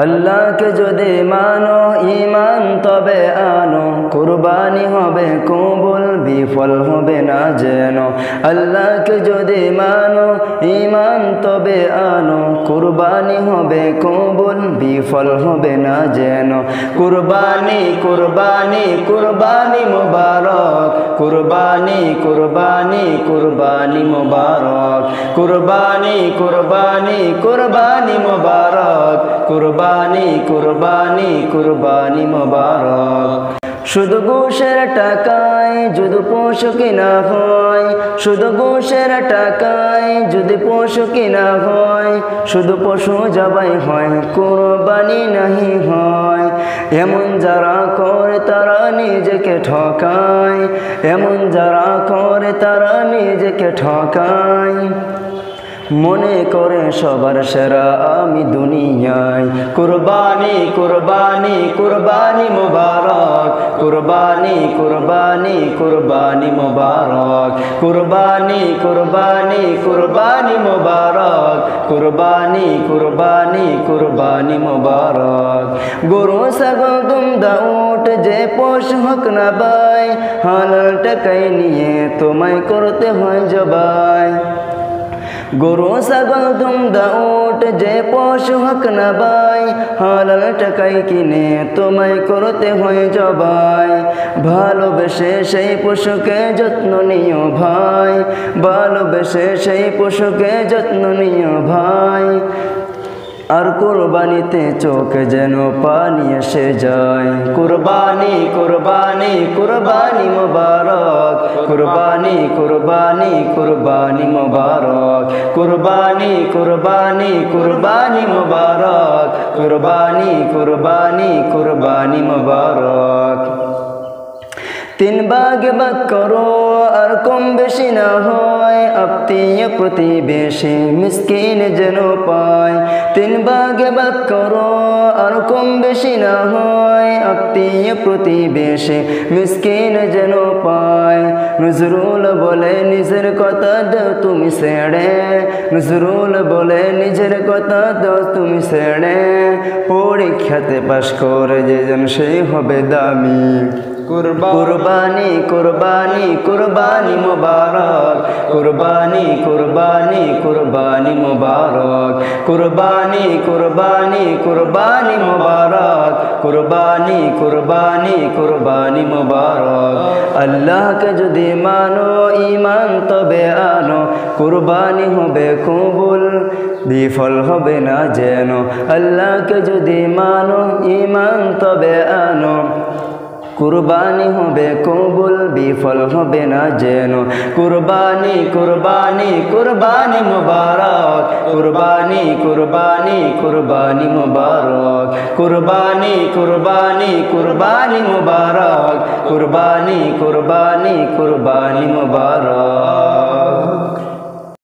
আল্লাহকে যদি মানো ঈমান তবে আনো, কুরবানি হবে কবুল, বিফল হবে না যেন। আল্লাহকে যদি মানো ঈমান তবে আনো, কুরবানি হবে কবুল, বিফল হবে না যেন। কুরবানি কুরবানি কুরবানি মুবারক, কুরবানি কুরবানি কুরবানি মুবারক, কুরবানি কুরবানি কুরবানি মুবারক, কুরবানি কুরবানি কুরবানি মুবারক। শুধু ঘুষের টাকায় যদি পশু কিনা হয়, শুধু ঘুষের টাকায় যদি পশু কিনা হয়, শুধু পশু জবাই হয়, কুরবানি নাহি হয়। এমন যারা করে তারা নিজেকে ঠকায়, এমন যারা করে তারা নিজেকে ঠকায়। মনে করে সবার সেরা আমি দুনিয়ায়। কুরবানি কুরবানি কুরবানি মুবারক, কুরবানি কুরবানি কুরবানি মুবারক, কুরবানি কুরবানি কুরবানি মুবারক, কুরবানি কুরবানি কুরবানি মুবারক। গরু ছাগল দুম্বা উট যে পশু হক না ভাই, হালাল টাকায় নিয়ে তোমায় করতে হয় জবাই। গরু ছাগল দুম্বা উট যে পশু হক না ভাই, হালাল টাকায় কিনে তোমায় করতে হয় জবাই। ভালোবেসে সেই পশুকে যত্ন নিও ভাই, ভালোবেসে সেই পশুকে যত্ন নিও ভাই। আর কুরবানিতে চোখ যেন পানি এসে যায়। কুরবানি কুরবানি কুরবানি মুবারক, কুরবানি কুরবানি কুরবানি মুবারক, কুরবানি কুরবানি কুরবানি মুবারক, কুরবানি কুরবানি কুরবানি মুবারক। তিন ভাগে ভাগ করো আর কম বেশি না হয়, আত্মীয় প্রতিবেশী মিসকিন যেন পায়। তিন ভাগে ভাগ করো আর কম বেশি না হয়, আত্মীয় প্রতিবেশী মিসকিন যেন পায়। নজরুল বলে নিজের কথা দাও তুমি ছেড়ে, নজরুল বলে নিজের কথা দাও তুমি ছেড়ে। পরীক্ষাতে পাশ করে যেজন সেই হবে দামি। কুরবানি কুরবানি কুরবানি মুবারক, কুরবানি কুরবানি কুরবানি মুবারক, কুরবানি কুরবানি কুরবানি মুবারক, কুরবানি কুরবানি কুরবানি মুবারক। আল্লাহকে যদি মানো ঈমান তবে আনো, কুরবানি হবে কবুল, বিফল হবে না যেন। আল্লাহকে যদি মানো ঈমান তবে আনো, কুরবানি হবে কবুল, বিফল হবে না যেন। কুরবানি কুরবানি কুরবানি মুবারক, কুরবানি কুরবানি কুরবানি মুবারক, কুরবানি কুরবানি কুরবানি মুবারক, কুরবানি কুরবানি কুরবানি মুবারক।